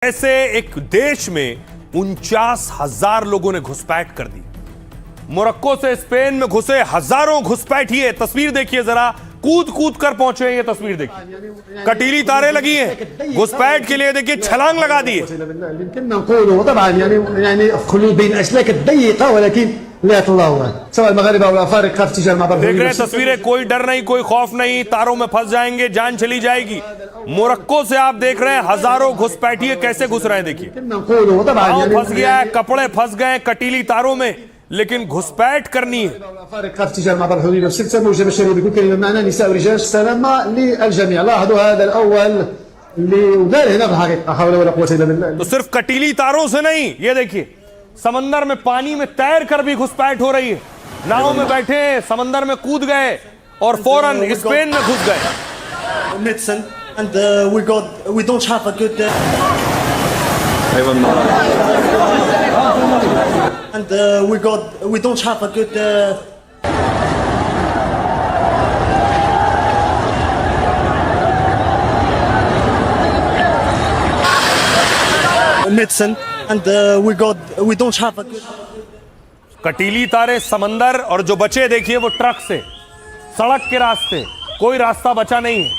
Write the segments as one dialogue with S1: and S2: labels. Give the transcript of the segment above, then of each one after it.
S1: ऐसे एक देश में 49,000 लोगों ने घुसपैठ कर दी। मोरक्को से स्पेन में घुसे हजारों घुसपैठिए, तस्वीर देखिए जरा, कूद कूद कर पहुंचे हैं। ये तस्वीर देखिए, कटीली तारे लगी हैं घुसपैठ के लिए, देखिए छलांग लगा दिए। देख रहे हैं तस्वीरें, कोई डर नहीं, कोई खौफ नहीं, तारों में फंस जाएंगे, जान चली जाएगी। मोरक्को से आप देख रहे हैं हजारों घुसपैठिए कैसे घुस रहे हैं, देखिए पांव फंस गया है, कपड़े फंस गए कटीली तारों में, लेकिन घुसपैठ करनी है। तो सिर्फ कटीली तारों से नहीं, ये देखिए समंदर में, पानी में तैर कर भी घुसपैठ हो रही है। नाव में बैठे समंदर में कूद गए और फौरन स्पेन में घुस गए।
S2: And we don't have a good and we don't have a good medicine and we don't have a good
S1: कटीली तारे, समंदर, और जो बचे देखिए वो ट्रक से, सड़क के रास्ते, कोई रास्ता बचा नहीं है।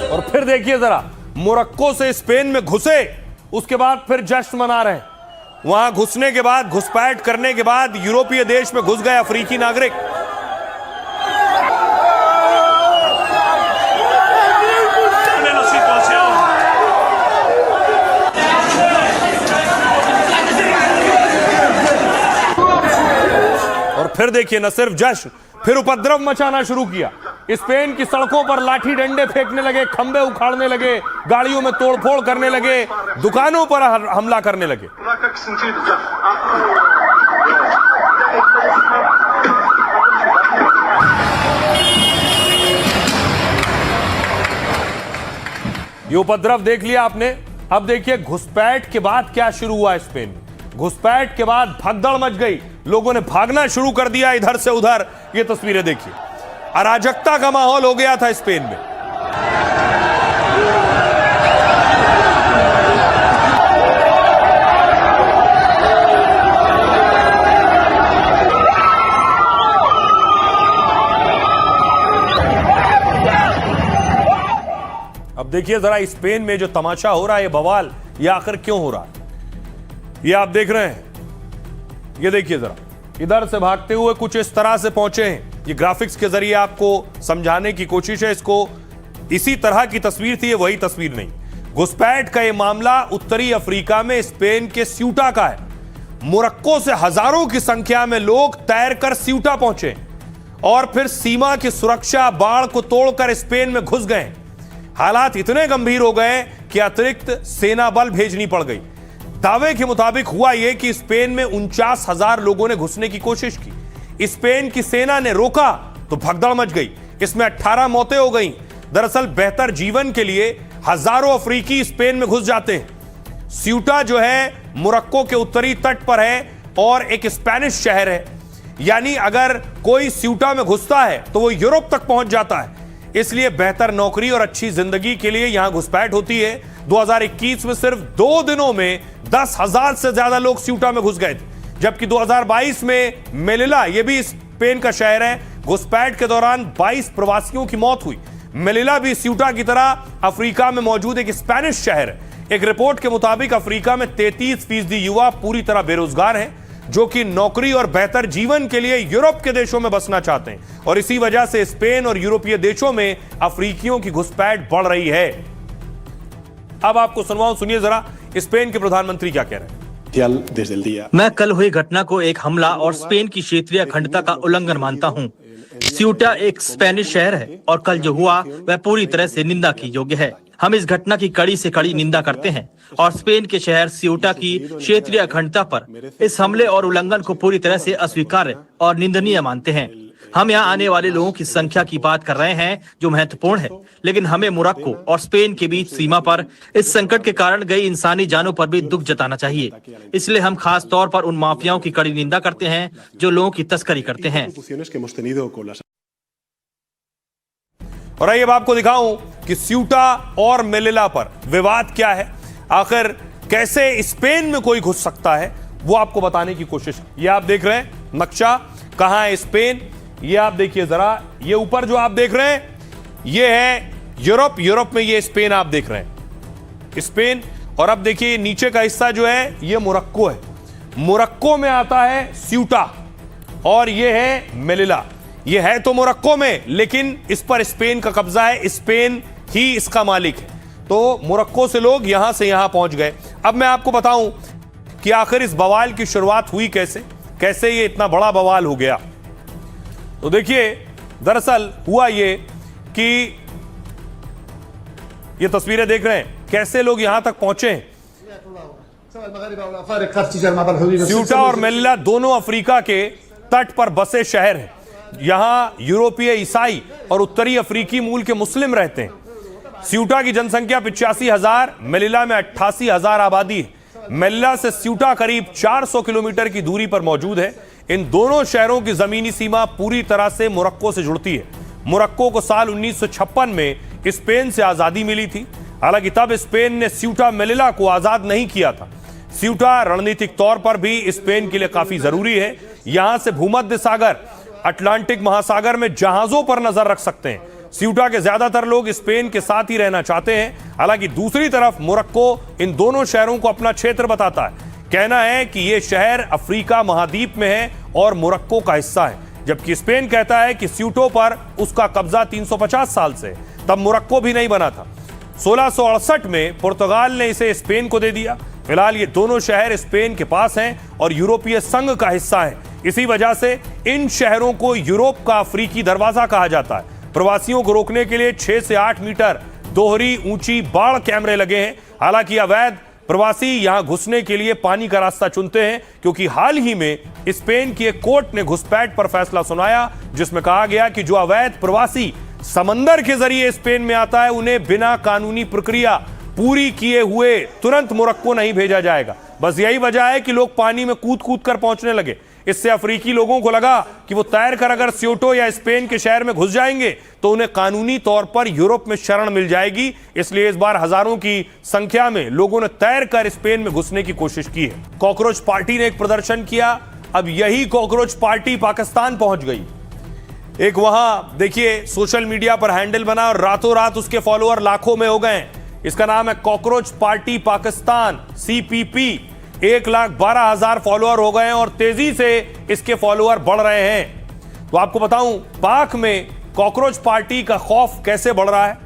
S1: और फिर देखिए जरा, मोरक्को से स्पेन में घुसे, उसके बाद फिर जश्न मना रहे हैं। वहां घुसने के बाद, घुसपैठ करने के बाद यूरोपीय देश में घुस गए अफ्रीकी नागरिक। और फिर देखिए न सिर्फ जश्न, फिर उपद्रव मचाना शुरू किया। स्पेन की सड़कों पर लाठी डंडे फेंकने लगे, खंबे उखाड़ने लगे, गाड़ियों में तोड़फोड़ करने लगे, दुकानों पर हमला करने लगे। ये उपद्रव देख लिया आपने। अब देखिए घुसपैठ के बाद क्या शुरू हुआ स्पेन में। घुसपैठ के बाद भगदड़ मच गई, लोगों ने भागना शुरू कर दिया इधर से उधर। ये तस्वीरें देखिए, अराजकता का माहौल हो गया था स्पेन में। अब देखिए जरा स्पेन में जो तमाशा हो रहा है, ये बवाल, ये आखिर क्यों हो रहा है, ये आप देख रहे हैं। ये देखिए जरा, इधर से भागते हुए कुछ इस तरह से पहुंचे हैं। ये ग्राफिक्स के जरिए आपको समझाने की कोशिश है। इसको इसी तरह की तस्वीर थी, ये वही तस्वीर नहीं। घुसपैठ का ये मामला उत्तरी अफ्रीका में स्पेन के स्यूटा का है। मोरक्को से हजारों की संख्या में लोग तैरकर स्यूटा पहुंचे और फिर सीमा की सुरक्षा बाड़ को तोड़कर स्पेन में घुस गए। हालात इतने गंभीर हो गए कि अतिरिक्त सेना बल भेजनी पड़ गई। दावे के मुताबिक हुआ यह कि स्पेन में 49,000 लोगों ने घुसने की कोशिश की। स्पेन की सेना ने रोका तो भगदड़ मच गई, इसमें 18 मौतें हो गईं। दरअसल बेहतर जीवन के लिए हजारों अफ्रीकी स्पेन में घुस जाते हैं। स्यूटा जो है मोरक्को के उत्तरी तट पर है और एक स्पेनिश शहर है, यानी अगर कोई स्यूटा में घुसता है तो वो यूरोप तक पहुंच जाता है। इसलिए बेहतर नौकरी और अच्छी जिंदगी के लिए यहां घुसपैठ होती है। 2021 में सिर्फ 2 दिनों में 10,000 से ज्यादा लोग स्यूटा में घुस गए थे, जबकि 2022 में मेलिला, यह भी स्पेन का शहर है, घुसपैठ के दौरान 22 प्रवासियों की मौत हुई। मेलिला भी स्यूटा की तरह अफ्रीका में मौजूद एक स्पेनिश शहर है। एक रिपोर्ट के मुताबिक अफ्रीका में 33% युवा पूरी तरह बेरोजगार हैं, जो कि नौकरी और बेहतर जीवन के लिए यूरोप के देशों में बसना चाहते हैं। और इसी वजह से स्पेन और यूरोपीय देशों में अफ्रीकियों की घुसपैठ बढ़ रही है। अब आपको सुनवाऊं, सुनिए जरा स्पेन के प्रधानमंत्री क्या कह रहे हैं।
S3: मैं कल हुई घटना को एक हमला और स्पेन की क्षेत्रीय अखंडता का उल्लंघन मानता हूं। स्यूटा एक स्पेनिश शहर है और कल जो हुआ वह पूरी तरह से निंदा की योग्य है। हम इस घटना की कड़ी से कड़ी निंदा करते हैं और स्पेन के शहर स्यूटा की क्षेत्रीय अखंडता पर इस हमले और उल्लंघन को पूरी तरह से अस्वीकार्य और निंदनीय मानते हैं। हम यहाँ आने वाले लोगों की संख्या की बात कर रहे हैं जो महत्वपूर्ण है, लेकिन हमें मोरक्को और स्पेन के बीच सीमा पर इस संकट के कारण गई इंसानी जानों पर भी दुख जताना चाहिए। इसलिए हम खास तौर पर उन माफियाओं की कड़ी निंदा करते हैं जो लोगों की तस्करी करते हैं।
S1: और आइए अब आपको दिखाऊं कि स्यूटा और मेलिला पर विवाद क्या है, आखिर कैसे स्पेन में कोई घुस सकता है, वो आपको बताने की कोशिश। ये आप देख रहे हैं नक्शा, कहां है स्पेन, ये आप देखिए जरा, ये ऊपर जो आप देख रहे हैं ये है यूरोप, यूरोप में ये स्पेन आप देख रहे हैं, स्पेन। और अब देखिए नीचे का हिस्सा जो है ये मोरक्को है, मोरक्को में आता है स्यूटा और ये है मेलिला। ये है तो मोरक्को में, लेकिन इस पर स्पेन का कब्जा है, स्पेन ही इसका मालिक है। तो मोरक्को से लोग यहां से यहां पहुंच गए। अब मैं आपको बताऊं कि आखिर इस बवाल की शुरुआत हुई कैसे, कैसे ये इतना बड़ा बवाल हो गया। तो देखिए दरअसल हुआ ये कि ये तस्वीरें देख रहे हैं कैसे लोग यहां तक पहुंचे हैं। स्यूटा और मेलिला दोनों अफ्रीका के तट पर बसे शहर हैं। यहां यूरोपीय ईसाई और उत्तरी अफ्रीकी मूल के मुस्लिम रहते हैं। स्यूटा की जनसंख्या 85,000, मेलिला में 88,000 आबादी है। मेलिला से स्यूटा करीब 400 किलोमीटर की दूरी पर मौजूद है। इन दोनों शहरों की जमीनी सीमा पूरी तरह से मोरक्को से जुड़ती है। मोरक्को को साल 1956 में स्पेन से आजादी मिली थी। हालांकि तब स्पेन ने स्यूटा मेलिला को आजाद नहीं किया था। स्यूटा रणनीतिक तौर पर भी स्पेन के लिए काफी जरूरी है। यहां से भूमध्य सागर, अटलांटिक महासागर में जहाजों पर नजर रख सकते हैं। स्यूटा के ज्यादातर लोग स्पेन के साथ ही रहना चाहते हैं। हालांकि दूसरी तरफ मोरक्को इन दोनों शहरों को अपना क्षेत्र बताता है। कहना है कि यह शहर अफ्रीका महाद्वीप में है और मोरक्को का हिस्सा है, जबकि स्पेन कहता है कि स्यूटो पर उसका कब्जा 350 साल से, तब मोरक्को भी नहीं बना था। 1668 में पुर्तगाल ने इसे स्पेन को दे दिया। फिलहाल ये दोनों शहर स्पेन के पास हैं और यूरोपीय संघ का हिस्सा है। इसी वजह से इन शहरों को यूरोप का अफ्रीकी दरवाजा कहा जाता है। प्रवासियों को रोकने के लिए 6 से 8 मीटर दोहरी ऊंची बाड़ कैमरे लगे हैं। हालांकि अवैध प्रवासी यहां घुसने के लिए पानी का रास्ता चुनते हैं, क्योंकि हाल ही में स्पेन की एक कोर्ट ने घुसपैठ पर फैसला सुनाया, जिसमें कहा गया कि जो अवैध प्रवासी समंदर के जरिए स्पेन में आता है उन्हें बिना कानूनी प्रक्रिया पूरी किए हुए तुरंत मोरक्को नहीं भेजा जाएगा। बस यही वजह है कि लोग पानी में कूद कूद कर पहुंचने लगे। इससे अफ्रीकी लोगों को लगा कि वो तैर कर अगर स्यूटो या स्पेन के शहर में घुस जाएंगे तो उन्हें कानूनी तौर पर यूरोप में शरण मिल जाएगी। इसलिए इस बार हजारों की संख्या में लोगों ने तैर कर स्पेन में घुसने की कोशिश की है। कॉकरोच पार्टी ने एक प्रदर्शन किया। अब यही कॉकरोच पार्टी पाकिस्तान पहुंच गई। एक वहां देखिए सोशल मीडिया पर हैंडल बना और रातों रात उसके फॉलोअर लाखों में हो गए। इसका नाम है cockroach party Pakistan, CPP। 1,12,000 follower हो गए हैं और तेजी से इसके फॉलोअर बढ़ रहे हैं। तो आपको बताऊं पाक में कॉकरोच पार्टी का खौफ कैसे बढ़ रहा है।